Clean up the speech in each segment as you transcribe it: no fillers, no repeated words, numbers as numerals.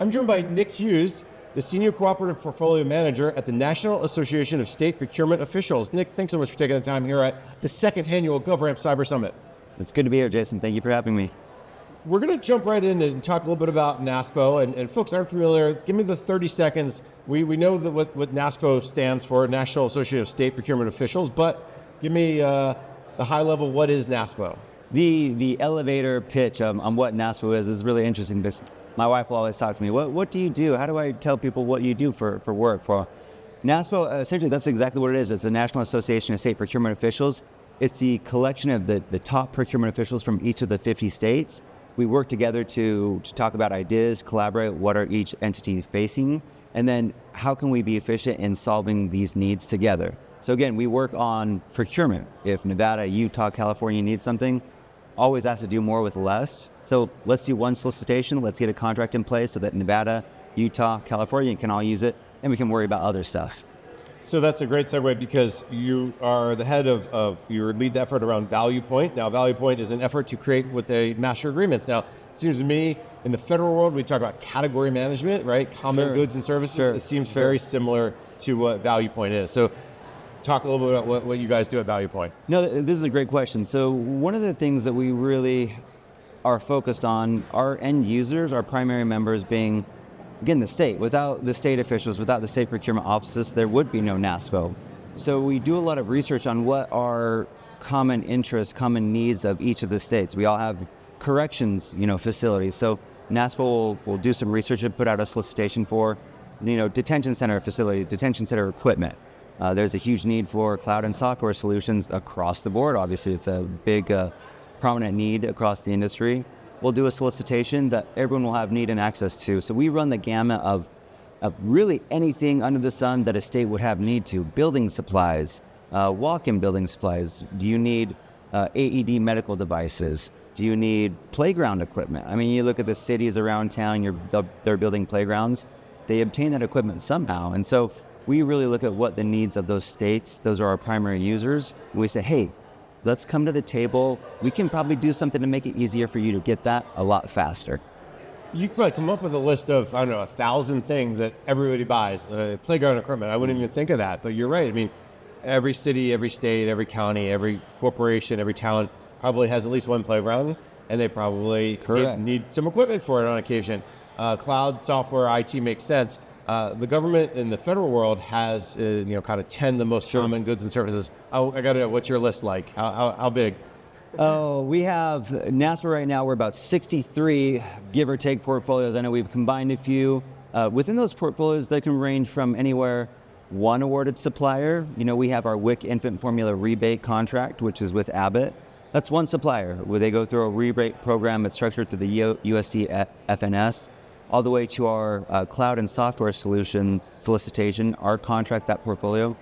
I'm joined by Nick Hughes, the Senior Cooperative Portfolio Manager at the National Association of State Procurement Officials. Nick, thanks so much for taking the time here at the second annual GovRAMP Cyber Summit. It's good to be here, Jason. Thank you for having me. We're going to jump right in and talk a little bit about NASPO. And folks aren't familiar, give me the 30 seconds. We know that what NASPO stands for, National Association of State Procurement Officials, but give me the high level, what is NASPO? The elevator pitch on what NASPO is really interesting because my wife will always talk to me, what do you do? How do I tell people what you do for work? For NASPO, essentially that's exactly what it is. It's the National Association of State Procurement Officials. It's the collection of the top procurement officials from each of the 50 states. We work together to talk about ideas, collaborate, what are each entity facing, and then how can we be efficient in solving these needs together. So again, we work on procurement. If Nevada, Utah, California need something, always has to do more with less. So let's do one solicitation, let's get a contract in place so that Nevada, Utah, California can all use it, and we can worry about other stuff. So that's a great segue because you are the head of your lead effort around Value Point. Now, Value Point is an effort to create what they master agreements. Now, it seems to me in the federal world, we talk about category management, right? Common goods and services. It seems very similar to what Value Point is. So talk a little bit about what you guys do at Value Point. No, this is a great question. So one of the things that we really are focused on, our end users, our primary members being, again, the state. Without the state officials, without the state procurement offices, there would be no NASPO. So we do a lot of research on what are common interests, common needs of each of the states. We all have corrections, facilities. So NASPO will do some research and put out a solicitation for, detention center facility, detention center equipment. There's a huge need for cloud and software solutions across the board. Obviously, it's a big, prominent need across the industry. We'll do a solicitation that everyone will have need and access to. So we run the gamut of really anything under the sun that a state would have need to. Building supplies, walk-in building supplies. Do you need AED medical devices? Do you need playground equipment? I mean, you look at the cities around town, they're building playgrounds. They obtain that equipment somehow. And so we really look at what the needs of those states, those are our primary users. And we say, hey, let's come to the table. We can probably do something to make it easier for you to get that a lot faster. You could probably come up with a list of, 1,000 things that everybody buys. Playground equipment, I wouldn't even think of that, but you're right. I mean, every city, every state, every county, every corporation, every town probably has at least one playground, and they probably need some equipment for it on occasion. Cloud, software, IT makes sense. The government in the federal world has, kind of 10 the most common goods and services. I got to know, what's your list like? How big? Oh, we have NASPO right now. We're about 63, give or take, portfolios. I know we've combined a few. Within those portfolios, they can range from anywhere. One awarded supplier. We have our WIC infant formula rebate contract, which is with Abbott. That's one supplier where they go through a rebate program that's structured through the USD FNS. All the way to our cloud and software solutions solicitation. Our contract, that portfolio,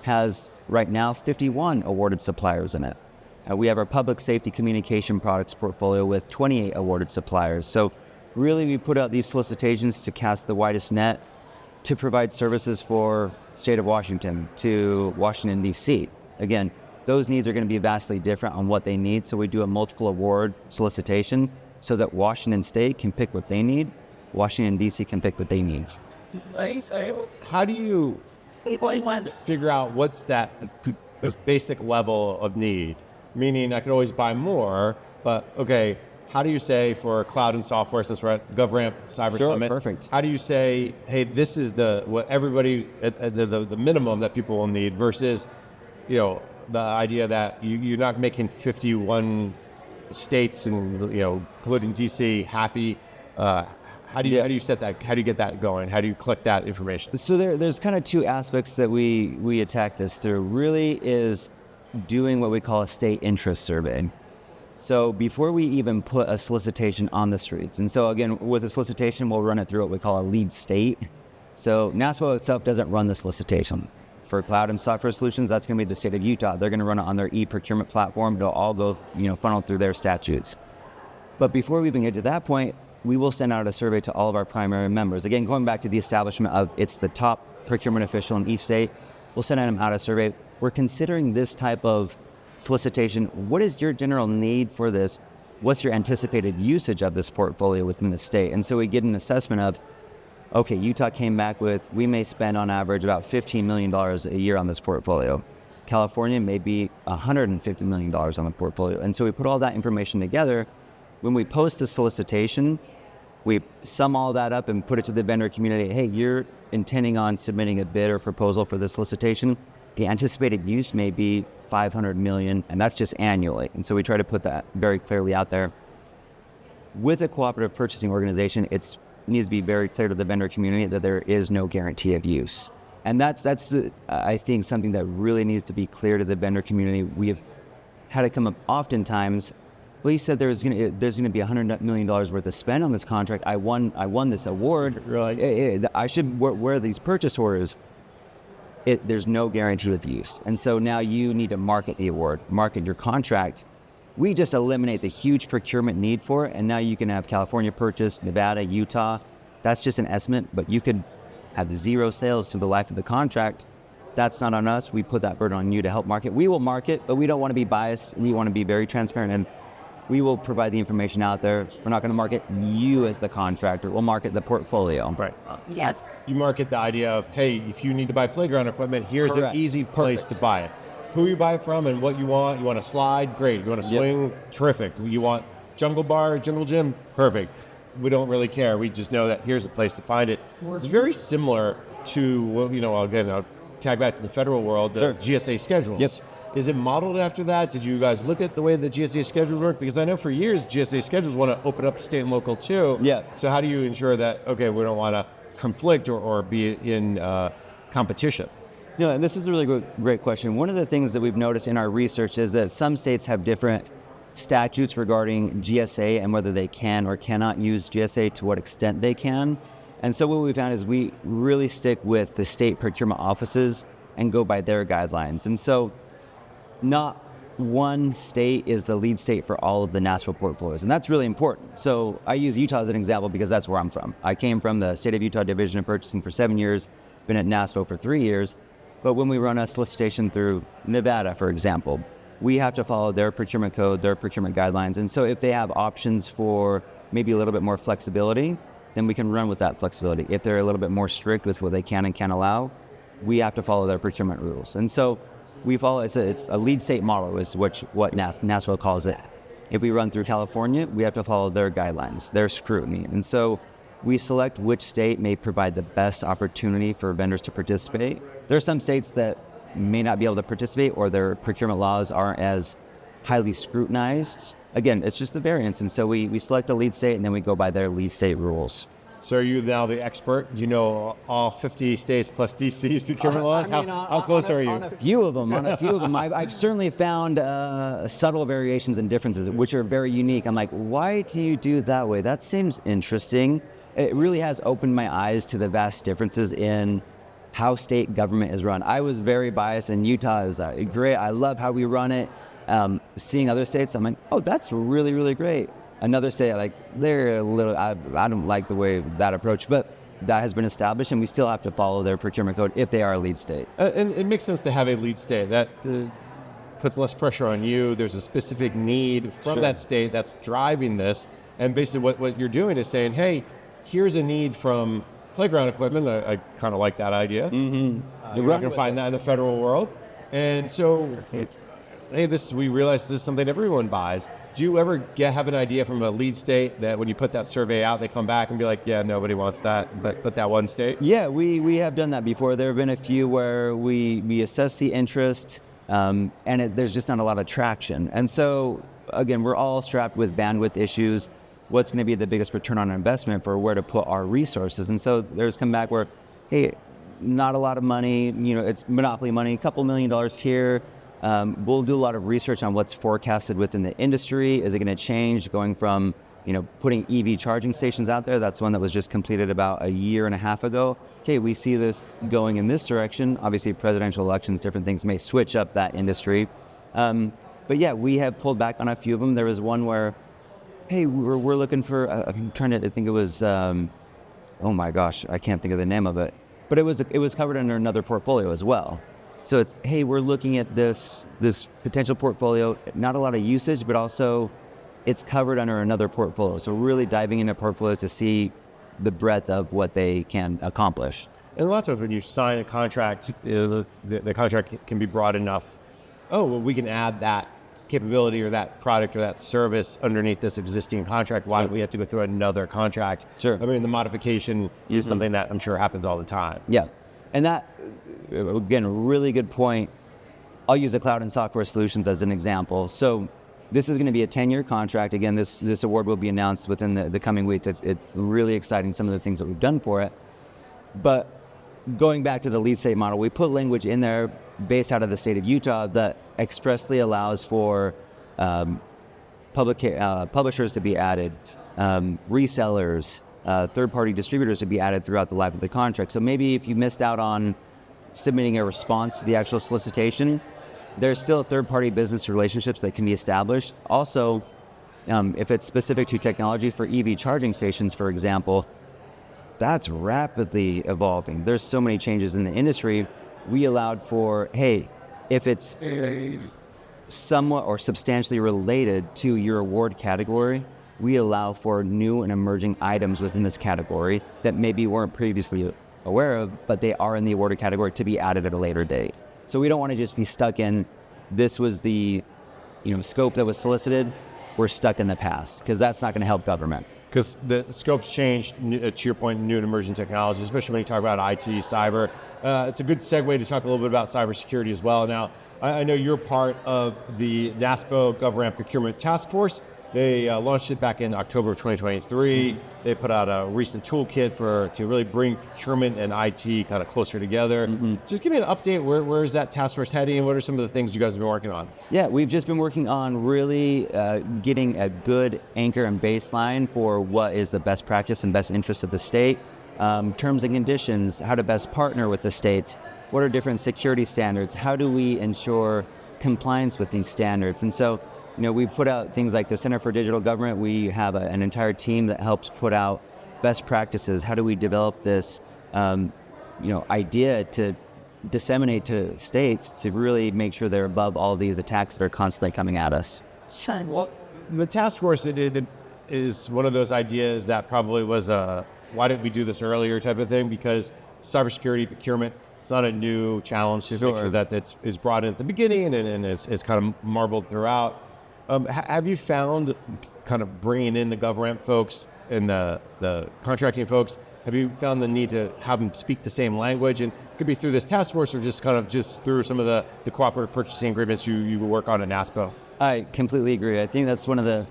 has right now 51 awarded suppliers in it. We have our public safety communication products portfolio with 28 awarded suppliers. So really we put out these solicitations to cast the widest net to provide services for state of Washington to Washington, D.C. Again, those needs are going to be vastly different on what they need. So we do a multiple award solicitation so that Washington State can pick what they need. Washington, D.C. can pick what they need. How do you figure out what's that basic level of need? Meaning I could always buy more, but okay, how do you say for cloud and software, since we're at the GovRAMP Cyber Summit, perfect. How do you say, hey, this is what everybody, the minimum that people will need versus, the idea that you're not making 51 states and, including D.C. happy. How do you set that? How do you get that going? How do you collect that information? So there's kind of two aspects that we attack this through. Really is doing what we call a state interest survey. So before we even put a solicitation on the streets, and so again, with a solicitation, we'll run it through what we call a lead state. So NASPO itself doesn't run the solicitation. For cloud and software solutions, that's going to be the state of Utah. They're going to run it on their e-procurement platform. It'll all go, funnel through their statutes. But before we even get to that point, we will send out a survey to all of our primary members. Again, going back to the establishment of it's the top procurement official in each state, we'll send out a survey. We're considering this type of solicitation. What is your general need for this? What's your anticipated usage of this portfolio within the state? And so we get an assessment of okay, Utah came back with, we may spend on average about $15 million a year on this portfolio. California may be $150 million on the portfolio. And so we put all that information together. When we post the solicitation, we sum all that up and put it to the vendor community. Hey, you're intending on submitting a bid or proposal for this solicitation. The anticipated use may be 500 million, and that's just annually. And so we try to put that very clearly out there. With a cooperative purchasing organization, it needs to be very clear to the vendor community that there is no guarantee of use. And that's I think, something that really needs to be clear to the vendor community. We have had it come up oftentimes. Well, he said there's going to be $100 million worth of spend on this contract. I won this award. Right. I should wear these purchase orders. There's no guarantee of use. And so now you need to market the award, market your contract. We just eliminate the huge procurement need for it. And now you can have California purchase, Nevada, Utah. That's just an estimate, but you could have 0 sales through the life of the contract. That's not on us. We put that burden on you to help market. We will market, but we don't want to be biased. We want to be very transparent, and we will provide the information out there. We're not going to market you as the contractor. We'll market the portfolio. Right. Yes. You market the idea of, hey, if you need to buy playground equipment, here's Correct. an easy place to buy it. Who you buy it from and what you want. You want a slide? Great. You want a swing? Terrific. You want jungle bar, jungle gym? Perfect. We don't really care. We just know that here's a place to find it. It's very similar to, well, again, I'll tag back to the federal world, the GSA schedules. Yes. Is it modeled after that? Did you guys look at the way the GSA schedules work? Because I know for years GSA schedules want to open up to state and local too. Yeah. So how do you ensure that, okay, we don't want to conflict or be in competition? And this is a really great question. One of the things that we've noticed in our research is that some states have different statutes regarding GSA and whether they can or cannot use GSA, to what extent they can. And so what we found is we really stick with the state procurement offices and go by their guidelines. And so not one state is the lead state for all of the NASPO portfolios, and that's really important. So I use Utah as an example because that's where I'm from. I came from the state of Utah Division of Purchasing for 7 years, been at NASPO for 3 years. But when we run a solicitation through Nevada, for example, we have to follow their procurement code, their procurement guidelines. And so if they have options for maybe a little bit more flexibility, then we can run with that flexibility. If they're a little bit more strict with what they can and can't allow, we have to follow their procurement rules. And so we follow, it's a lead state model is what NASPO calls it. If we run through California, we have to follow their guidelines, their scrutiny. And so we select which state may provide the best opportunity for vendors to participate. There are some states that may not be able to participate, or their procurement laws aren't as highly scrutinized. Again, it's just the variance. And so we select a lead state and then we go by their lead state rules. So are you now the expert? Do you know all 50 states plus DC's procurement laws? How close are you? On a few of them. I've certainly found subtle variations and differences, which are very unique. I'm like, why do you do it that way? That seems interesting. It really has opened my eyes to the vast differences in how state government is run. I was very biased, and Utah is great. I love how we run it. Seeing other states, I'm like, oh, that's really, really great. Another state, like, they're a little, I don't like the way that approach, but that has been established, and we still have to follow their procurement code if they are a lead state. And it makes sense to have a lead state. That puts less pressure on you. There's a specific need from that state that's driving this. And basically what you're doing is saying, hey, here's a need from playground equipment. I kind of like that idea. Mm-hmm. You're not going to find that in the federal world. And so, hey, we realize this is something everyone buys. Do you ever have an idea from a lead state that when you put that survey out, they come back and be like, yeah, nobody wants that, but that one state? Yeah, we have done that before. There have been a few where we assess the interest, and there's just not a lot of traction. And so, again, we're all strapped with bandwidth issues. What's going to be the biggest return on investment for where to put our resources? And so there's come back where, hey, not a lot of money, it's monopoly money, a couple $1 million here. We'll do a lot of research on what's forecasted within the industry. Is it going to change going from, putting EV charging stations out there? That's one that was just completed about a year and a half ago. Okay, we see this going in this direction. Obviously, presidential elections, different things may switch up that industry. But yeah, we have pulled back on a few of them. There was one where, hey, we're looking for, I'm trying to think it was, oh my gosh, I can't think of the name of it. But it was covered under another portfolio as well. So it's, hey, we're looking at this potential portfolio, not a lot of usage, but also it's covered under another portfolio. So really diving into portfolios to see the breadth of what they can accomplish. And lots of when you sign a contract, the contract can be broad enough. Oh, well, we can add that capability or that product or that service underneath this existing contract. Why do we have to go through another contract? Sure. I mean, the modification is something that I'm sure happens all the time. Yeah. And that, again, a really good point. I'll use the cloud and software solutions as an example. So this is going to be a 10-year contract. Again, this award will be announced within the coming weeks. It's really exciting, some of the things that we've done for it. But going back to the lead state model, we put language in there based out of the state of Utah that expressly allows for publishers to be added, resellers, third-party distributors to be added throughout the life of the contract. So maybe if you missed out on submitting a response to the actual solicitation, there's still third-party business relationships that can be established. Also, if it's specific to technology for EV charging stations, for example, that's rapidly evolving. There's so many changes in the industry. We allowed for, hey, if it's somewhat or substantially related to your award category, we allow for new and emerging items within this category that maybe weren't previously aware of, but they are in the awarded category to be added at a later date. So we don't want to just be stuck in, this was the scope that was solicited, we're stuck in the past, because that's not going to help government. Because the scope's changed, to your point, new and emerging technologies, especially when you talk about IT, cyber. It's a good segue to talk a little bit about cybersecurity as well. Now, I know you're part of the NASPO GovRAMP Procurement Task Force. They launched it back in October of 2023. They put out a recent toolkit to really bring procurement and IT kind of closer together. Just give me an update. Where is that task force heading, and what are some of the things you guys have been working on? Yeah, we've just been working on really getting a good anchor and baseline for what is the best practice and best interest of the state, terms and conditions, how to best partner with the states, what are different security standards, how do we ensure compliance with these standards. And so, we've put out things like the Center for Digital Government. We have an entire team that helps put out best practices. How do we develop this, idea to disseminate to states to really make sure they're above all these attacks that are constantly coming at us? Well, the task force it is one of those ideas that probably was a why didn't we do this earlier type of thing, because cybersecurity procurement, it's not a new challenge to make sure that it's brought in at the beginning and it's kind of marbled throughout. Have you found, kind of bringing in the GovRAMP folks and the contracting folks, have you found the need to have them speak the same language? And it could be through this task force or just through some of the cooperative purchasing agreements you work on at NASPO? I completely agree. I think that's one of the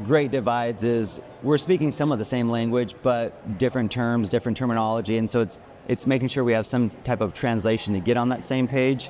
great divides is we're speaking some of the same language, but different terms, different terminology. And so it's making sure we have some type of translation to get on that same page.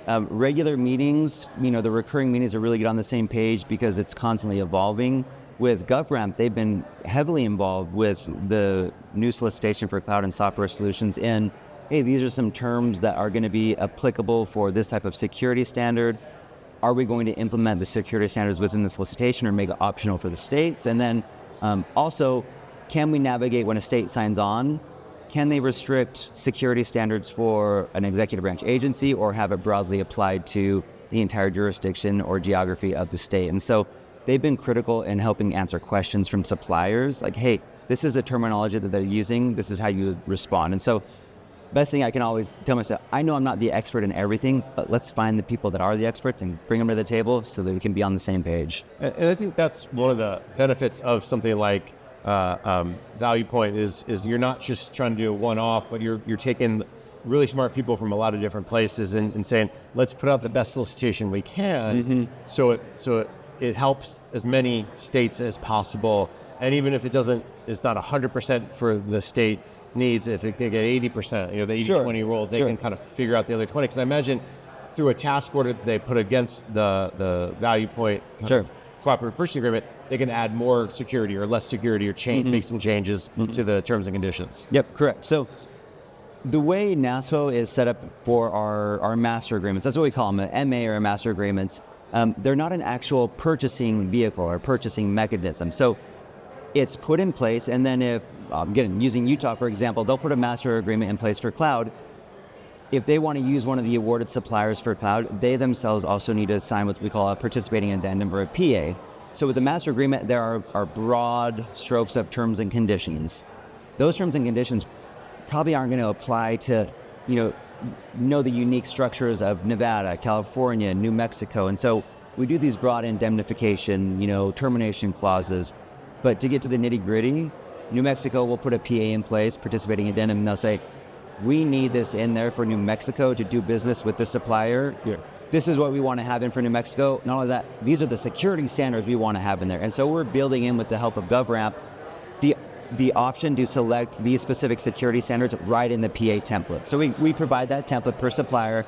Regular meetings, the recurring meetings are really get on the same page because it's constantly evolving. With GovRAMP, they've been heavily involved with the new solicitation for cloud and software solutions in, hey, these are some terms that are going to be applicable for this type of security standard. Are we going to implement the security standards within the solicitation or make it optional for the states? And then also, can we navigate when a state signs on? Can they restrict security standards for an executive branch agency or have it broadly applied to the entire jurisdiction or geography of the state? And so they've been critical in helping answer questions from suppliers like, hey, this is the terminology that they're using, this is how you respond. And so best thing I can always tell myself, I know I'm not the expert in everything, but let's find the people that are the experts and bring them to the table so that we can be on the same page. And I think that's one of the benefits of something like Value Point is you're not just trying to do a one-off, but you're taking really smart people from a lot of different places and saying, let's put out the best solicitation we can, so it helps as many states as possible. And even if it's not 100% for the state needs, if it can get 80%, the 80-20 rule, they can kind of figure out the other 20. Because I imagine through a task order that they put against the Value Point cooperative purchasing agreement, they can add more security or less security or make some changes to the terms and conditions. Yep, correct. So the way NASPO is set up for our master agreements, that's what we call them, an MA or master agreements, they're not an actual purchasing vehicle or purchasing mechanism. So it's put in place, and then if, again, using Utah, for example, they'll put a master agreement in place for cloud. If they want to use one of the awarded suppliers for cloud, they themselves also need to sign what we call a participating addendum or a PA. So with the master agreement, there are broad strokes of terms and conditions. those terms and conditions probably aren't going to apply to, know the unique structures of Nevada, California, New Mexico. And so we do these broad indemnification, termination clauses. But to get to the nitty gritty, New Mexico will put a PA in place, participating addendum, and they'll say, we need this in there for New Mexico to do business with the supplier. Yeah. This is what we want to have in for New Mexico. Not only that, these are the security standards we want to have in there. And so we're building in, with the help of GovRAMP, the option to select these specific security standards right in the PA template. So we provide that template per supplier.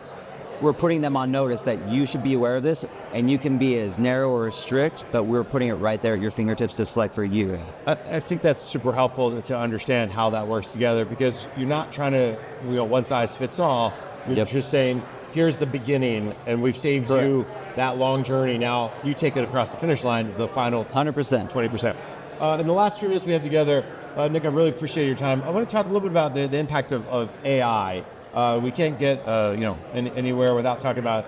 We're putting them on notice that you should be aware of this, and you can be as narrow or strict, but we're putting it right there at your fingertips to select for you. I think that's super helpful to understand how that works together, because you're not trying to, one size fits all. You're just saying, here's the beginning, and we've saved you that long journey. Now you take it across the finish line, the final 100%. 20%. In the last few minutes we have together, Nick, I really appreciate your time. I want to talk a little bit about the impact of AI. We can't get anywhere without talking about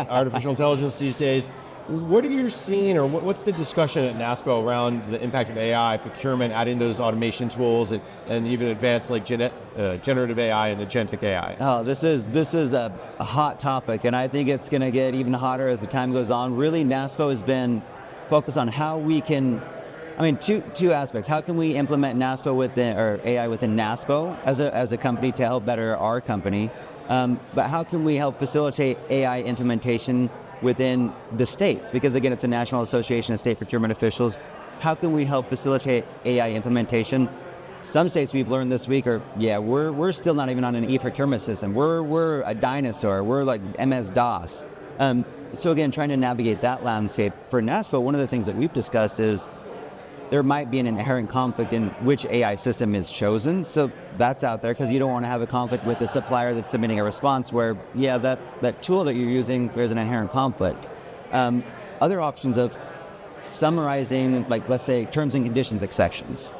artificial intelligence these days. What are you seeing, or what's the discussion at NASPO around the impact of AI, procurement, adding those automation tools, and even advanced like generative AI and agentic AI? Oh, this is a hot topic, and I think it's going to get even hotter as the time goes on. Really, NASPO has been focused on how we can, two aspects. How can we implement NASPO or AI within NASPO as a company to help better our company? But how can we help facilitate AI implementation within the states? Because again, it's a National Association of State Procurement Officials. How can we help facilitate AI implementation? Some states we've learned this week we're still not even on an e-procurement system. We're a dinosaur. We're like MS-DOS. So again, trying to navigate that landscape. For NASPO, one of the things that we've discussed is there might be an inherent conflict in which AI system is chosen. So that's out there, because you don't want to have a conflict with the supplier that's submitting a response where, that tool that you're using, there's an inherent conflict. Other options of summarizing, like let's say terms and conditions sections,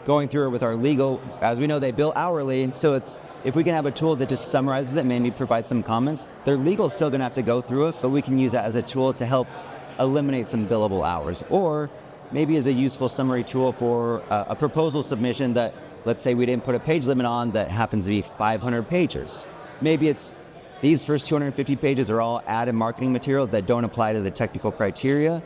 going through it with our legal, as we know they bill hourly, so if we can have a tool that just summarizes it, maybe provides some comments, their legal is still going to have to go through it, so we can use that as a tool to help eliminate some billable hours. Or maybe as a useful summary tool for a proposal submission that, let's say we didn't put a page limit on, that happens to be 500 pages. Maybe it's these first 250 pages are all ad and marketing material that don't apply to the technical criteria.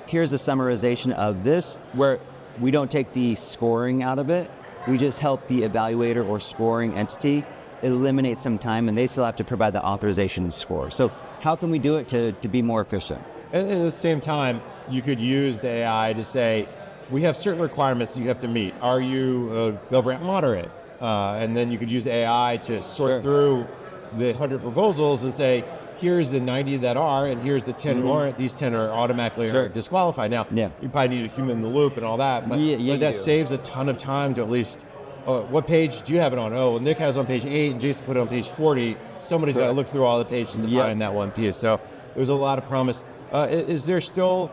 Here's a summarization of this, where we don't take the scoring out of it. We just help the evaluator or scoring entity eliminate some time, and they still have to provide the authorization and score. So how can we do it to be more efficient? And at the same time, you could use the AI to say, we have certain requirements that you have to meet. Are you a GovRAMP moderate? And then you could use AI to sort through the 100 proposals and say, here's the 90 that are, and here's the 10 who aren't. These 10 are automatically disqualified. Now, you probably need a human in the loop and all that, but that saves a ton of time to at least, what page do you have it on? Oh, Nick has it on page 8, and Jason put it on page 40. Somebody's got to look through all the pages to find that one piece. So there's a lot of promise. Is there still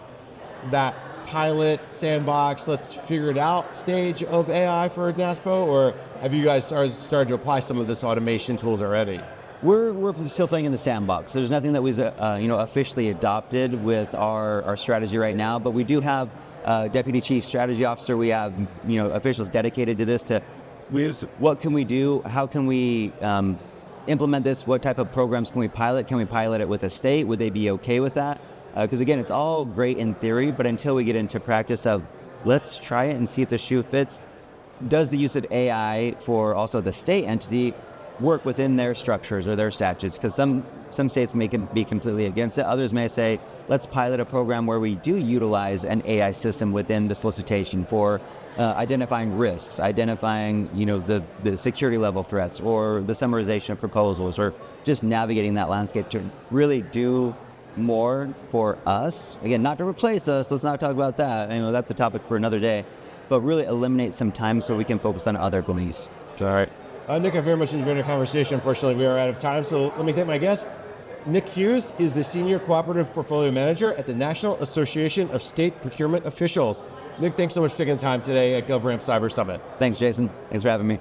that pilot, sandbox, let's figure it out stage of AI for NASPO, or have you guys started to apply some of this automation tools already? We're still playing in the sandbox. There's nothing that was officially adopted with our strategy right now, but we do have Deputy Chief Strategy Officer. We have officials dedicated to this. What can we do? How can we implement this? What type of programs can we pilot? Can we pilot it with a state? Would they be okay with that? Because again, it's all great in theory, but until we get into practice of let's try it and see if the shoe fits, does the use of AI for also the state entity work within their structures or their statutes? Because some states may be completely against it. Others may say, let's pilot a program where we do utilize an AI system within the solicitation for identifying risks, identifying the security level threats, or the summarization of proposals, or just navigating that landscape to really do more for us. Again, not to replace us. Let's not talk about that. That's a topic for another day. But really eliminate some time so we can focus on other goals. All right. Nick, I very much enjoyed our conversation. Unfortunately, we are out of time, so let me thank my guest. Nick Hughes is the Senior Cooperative Portfolio Manager at the National Association of State Procurement Officials. Nick, thanks so much for taking the time today at GovRAMP Cyber Summit. Thanks, Jason. Thanks for having me.